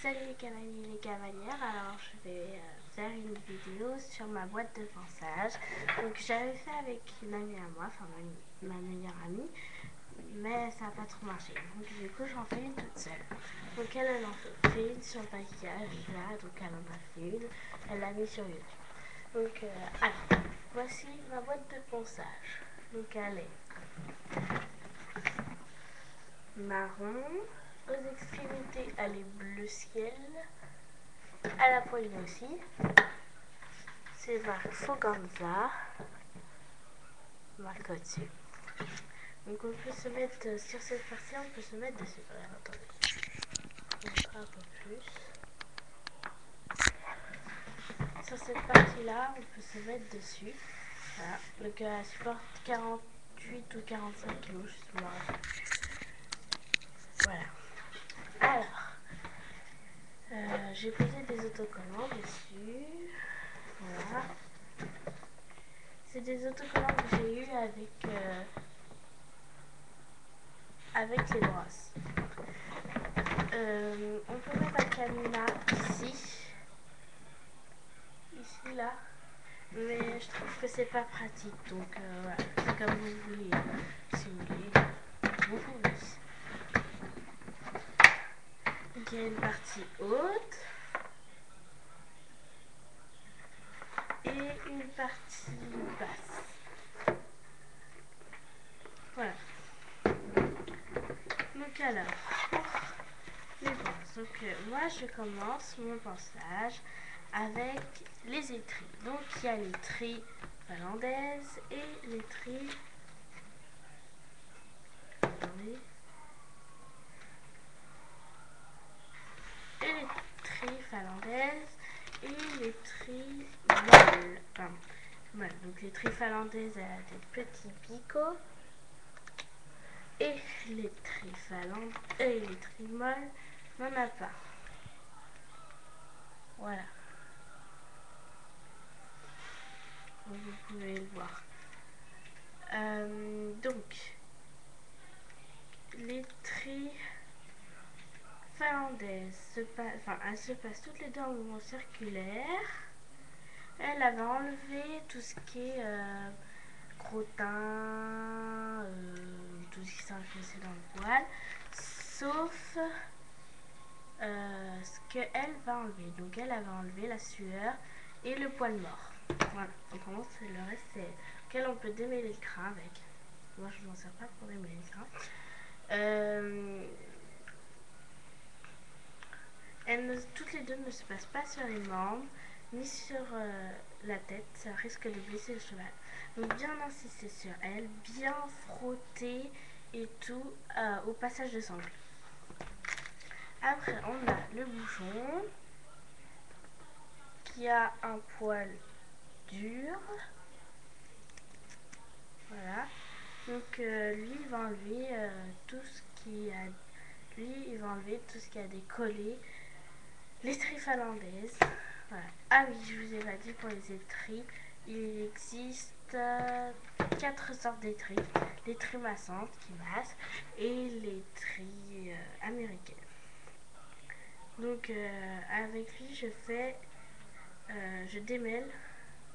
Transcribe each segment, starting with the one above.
Salut les cavaliers et les cavalières, alors je vais faire une vidéo sur ma boîte de ponçage. Donc j'avais fait avec une amie à moi, enfin ma meilleure amie, mais ça n'a pas trop marché. Donc du coup j'en fais une toute seule. Donc elle en fait une sur le maquillage là, donc elle en a fait une, elle l'a mis sur YouTube. Donc alors, voici ma boîte de ponçage. Donc elle est marron, aux extrémités elle est bleu ciel, à la poignée aussi. C'est marque Foganza, marque au-dessus. Donc on peut se mettre sur cette partie, on peut se mettre dessus. Voilà, attendez, je vous montre un peu plus. Sur cette partie-là, on peut se mettre dessus. Voilà, donc elle supporte 48 ou 45 kg, je sais pas. Voilà. Alors, j'ai posé des autocollants dessus. Voilà. C'est des autocollants que j'ai eu avec les brosses. On peut mettre un cadenas ici là, mais je trouve que c'est pas pratique, donc voilà, c'est comme vous voulez, si vous voulez, vous pouvez. Donc il y a une partie haute et une partie basse. Voilà. Donc alors, les brosses. Donc moi je commence mon ponçage avec les étris. Donc il y a l'étri finlandaise et l'étri, attendez, et l'étri finlandaise et l'étri molle. Enfin, molle. Donc l'étri finlandaise elle a des petits picots et l'étri finlandaise et l'étri molle n'en a pas. Voilà. Vous pouvez le voir. Donc, l'étri finlandaise elle se passe toutes les deux en mouvement circulaire. Elle avait enlevé tout ce qui est crottin, tout ce qui s'enfonçait dans le poil, sauf ce qu'elle va enlever. Donc elle avait enlevé la sueur et le poil mort. Voilà, donc le reste c'est lequel on peut démêler le crin avec. Moi je m'en sers pas pour démêler le crin. Toutes les deux ne se passent pas sur les membres ni sur la tête, ça risque de blesser le cheval. Donc bien insister sur elle, bien frotter et tout au passage de sangle. Après on a le bouchon qui a un poil dur. Voilà. Donc lui il va enlever tout ce qui a des collets. L'étri finlandaise. Voilà. Ah oui, je vous ai pas dit pour les étris, il existe 4 sortes d'étris. L'étri massante qui masse et l'étri américaine. Donc avec lui je démêle,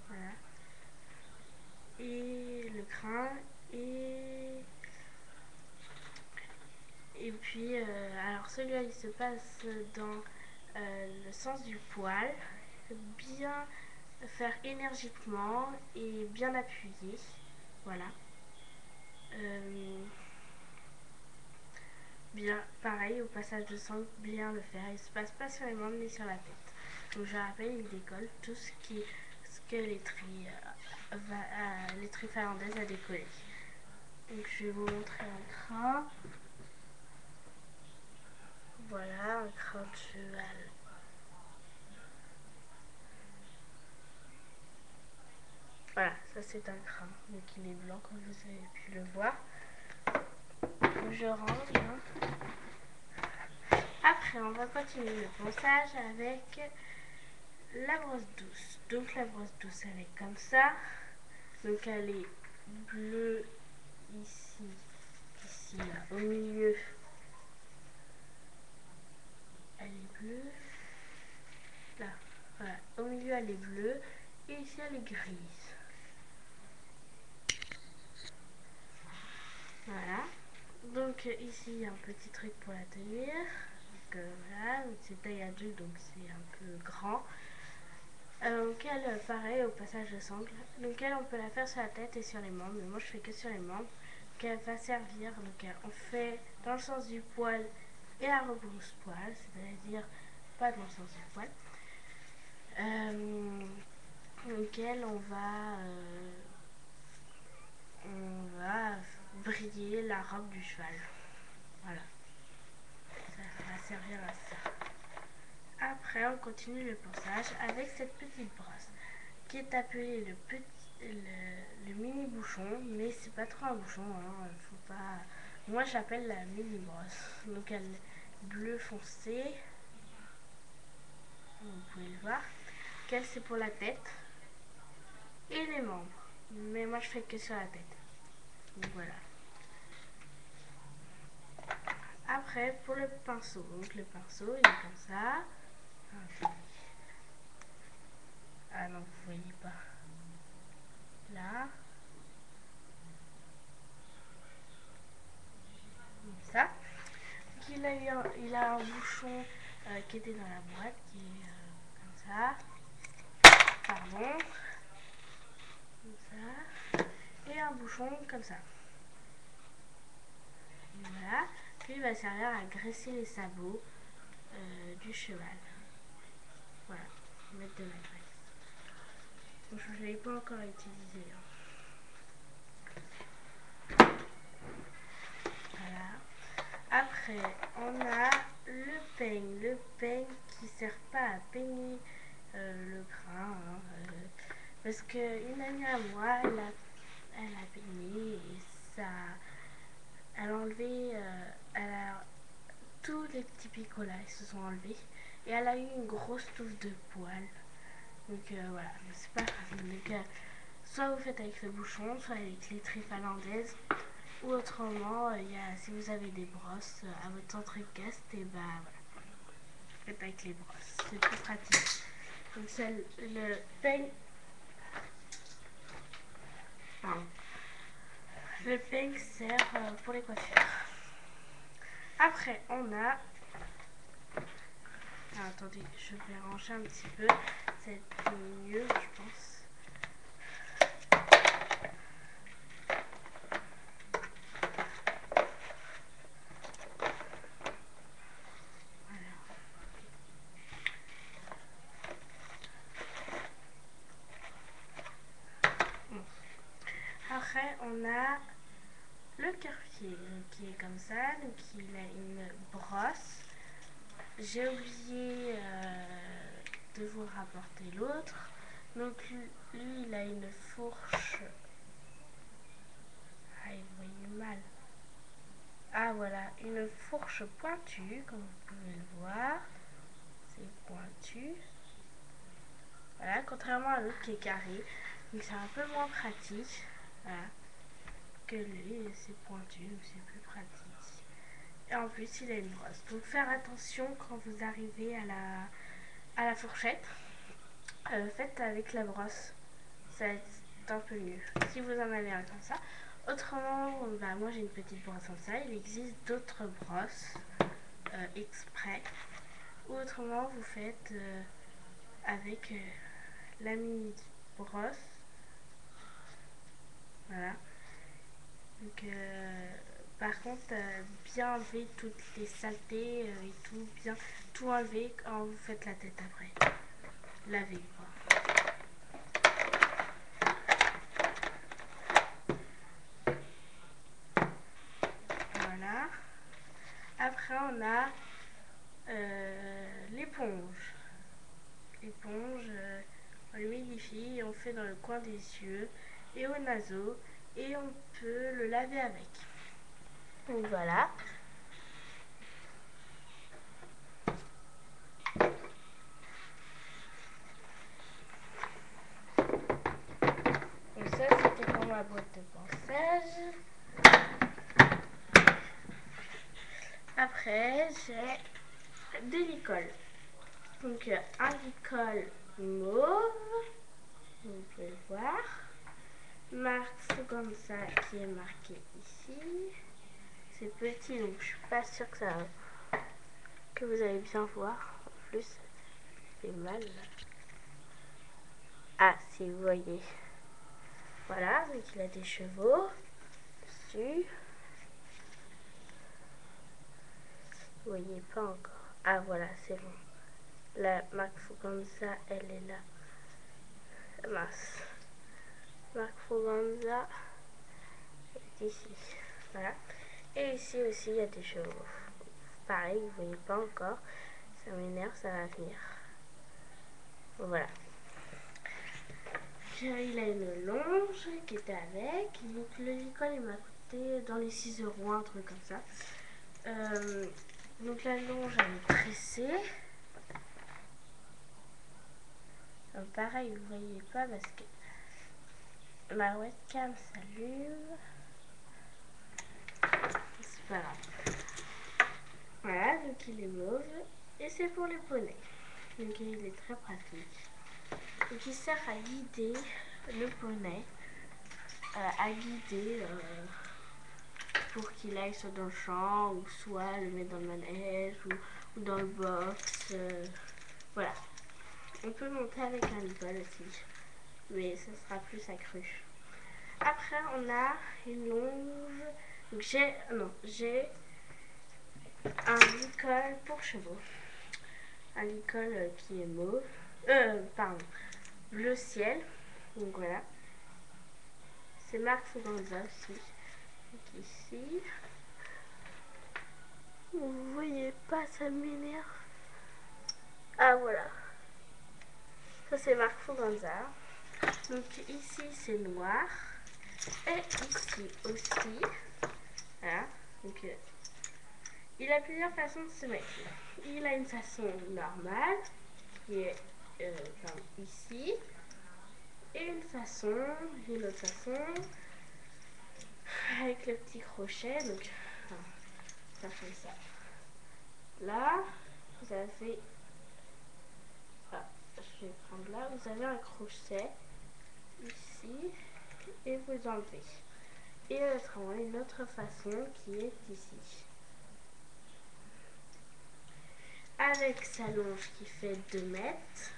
voilà, et le crin et puis alors celui-là il se passe dans le sens du poil, bien faire énergiquement et bien appuyer, voilà. Bien pareil au passage de sang, bien le faire, il se passe pas sur les membres ni sur la tête. Donc je rappelle, il décolle tout ce que l'étri finlandaise a décollé. Donc je vais vous montrer un crin. Voilà, un crin de cheval. Voilà, ça c'est un crin. Donc il est blanc comme vous avez pu le voir. Donc je range. Hein. Après, on va continuer le ponçage avec la brosse douce. Donc la brosse douce, elle est comme ça. Donc elle est bleue ici, là, au milieu. Elle est bleue. elle est bleue et ici elle est grise. Voilà. Donc ici il y a un petit truc pour la tenir. Donc voilà, c'est taille adulte donc c'est un peu grand. Donc elle, pareil au passage de sangle. Donc elle, on peut la faire sur la tête et sur les membres, mais moi je fais que sur les membres. Donc elle va servir, donc on fait dans le sens du poil et à rebrousse-poil, c'est-à-dire pas dans le sens du poil. Donc elle, on va briller la robe du cheval. Voilà, ça va servir à ça. Après, on continue le ponçage avec cette petite brosse qui est appelée le mini bouchon, mais c'est pas trop un bouchon, hein, faut pas. Moi, j'appelle la mini brosse. Donc, elle est bleu foncé, vous pouvez le voir. Qu'elle c'est pour la tête et les membres, mais moi je fais que sur la tête. Donc voilà. Après, pour le pinceau, donc le pinceau il est comme ça. Ah non, vous voyez pas. Là. Comme ça. Donc, il a un bouchon qui était dans la boîte, qui est comme ça. Pardon. Comme ça. Et un bouchon comme ça. Voilà. Puis il va servir à graisser les sabots du cheval. Voilà. Mettre de la graisse. Donc, je ne l'ai pas encore utilisé. Voilà. Après, on a le peigne. Le peigne qui ne sert pas à peigner le grain. Parce qu'une amie à moi, elle a peigné et ça. Elle a enlevé. Tous les petits picolas ils se sont enlevés. Et elle a eu une grosse touffe de poils. Donc voilà, c'est pas grave. Donc, soit vous faites avec le bouchon, soit avec les tripes finlandaises. Ou autrement, si vous avez des brosses à votre centre guest, et bah voilà, faites avec les brosses, c'est plus pratique. Donc le peigne, pardon. Le peigne sert pour les coiffures. Après, on a, attendez, je vais ranger un petit peu, c'est mieux, je pense. Après, on a le quartier qui est comme ça, donc il a une brosse. J'ai oublié de vous rapporter l'autre. Donc lui, il a une fourche. Ah, vous voyez mal. Ah voilà, une fourche pointue, comme vous pouvez le voir. C'est pointu. Voilà, contrairement à l'autre qui est carré. Donc c'est un peu moins pratique. Voilà. Que lui, c'est pointu, donc c'est plus pratique. Et en plus, il a une brosse. Donc faire attention quand vous arrivez à la fourchette. Faites avec la brosse. Ça va être un peu mieux. Si vous en avez un comme ça. Autrement, bah, moi j'ai une petite brosse comme ça. Il existe d'autres brosses exprès. Ou autrement, vous faites avec la mini brosse. Voilà. Donc, par contre, bien enlever toutes les saletés et tout, bien tout enlever quand vous faites la tête après. Laver quoi. Voilà. Après, on a l'éponge. L'éponge, on l'humidifie et on fait dans le coin des yeux et aux naseaux et on peut le laver avec. Donc voilà. Donc ça c'était pour ma boîte de ponçage. Après j'ai des licols. Donc un licol mauve, vous pouvez le voir. Marque Fuganza qui est marqué ici. C'est petit, donc je suis pas sûre que vous allez bien voir. En plus, c'est mal. Ah, si vous voyez. Voilà, donc il a des chevaux dessus. Vous voyez pas encore. Ah voilà, c'est bon. La marque Fuganza, elle est là. Mince. Marque Fuganza est ici. Voilà. Et ici aussi, il y a des chevaux. Pareil, vous voyez pas encore. Ça m'énerve, ça va venir. Voilà. Il a une longe qui était avec. Donc le licol, il m'a coûté dans les 6 euros, un truc comme ça. Donc la longe, elle est tressée. Pareil, vous voyez pas parce que ma webcam s'allume. C'est pas grave. Voilà, donc il est mauve. Et c'est pour les poneys. Donc il est très pratique. Donc il sert à guider le poney. À guider pour qu'il aille soit dans le champ ou soit le mettre dans le manège ou dans le box. Voilà. On peut monter avec un licol aussi, mais ça sera plus accru. Après, on a une longe. Donc j'ai un licol pour chevaux. Un licol qui est mauve. Pardon. Bleu ciel. Donc voilà. C'est marque Fuganza aussi. Donc ici. Vous voyez pas, ça m'énerve. Ah voilà. Ça c'est marque Fuganza. Donc ici c'est noir. Et ici aussi. Voilà. Donc il a plusieurs façons de se mettre. Il a une façon normale qui est ici. Et une autre façon avec le petit crochet. Donc ça fait ça. Là, vous avez, je vais prendre là, vous avez un crochet ici et vous enlevez. Et autrement, une autre façon qui est ici. Avec sa longe qui fait 2 mètres.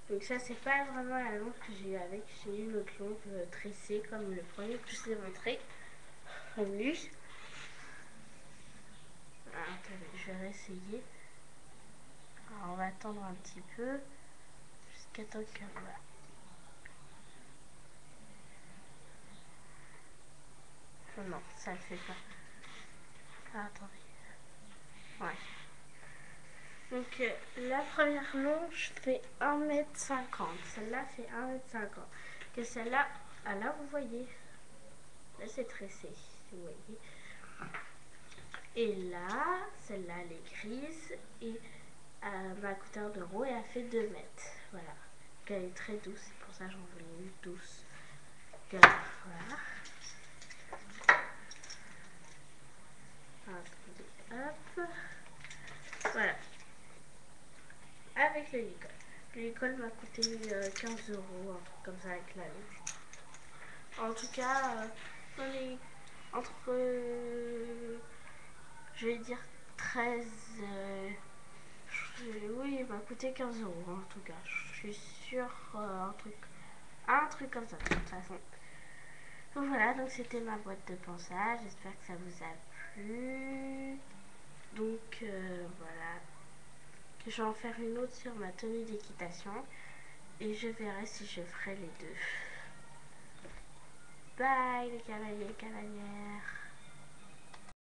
Donc ça, c'est pas vraiment la longe que j'ai eu avec. J'ai eu une autre longe tressée comme le premier que je vous ai montré. Comme lui. Attendez, je vais réessayer. Alors, on va attendre un petit peu jusqu'à temps que voilà. Oh non, ça le fait pas. Ah, attendez. Ouais. Donc la première longe fait 1,50 m. Celle-là fait 1,50 m. Que celle-là, ah là vous voyez. Là c'est tressé, si vous voyez. Et là, celle-là elle est grise et m'a coûté 1 € et elle fait 2 mètres. Voilà. Donc elle est très douce, c'est pour ça que j'en voulais une douce. Donc, voilà. Attendez, hop. Voilà. Avec le licol. Le licol m'a coûté 15 €, un truc comme ça avec la longe. En tout cas, on est entre, je vais dire 13, oui, il m'a coûté 15 € en tout cas. Je suis sûre, un truc comme ça de toute façon. Donc voilà, donc c'était ma boîte de pensage. J'espère que ça vous a plu. Donc voilà, je vais en faire une autre sur ma tenue d'équitation et je verrai si je ferai les deux. Bye les cavaliers et cavalières.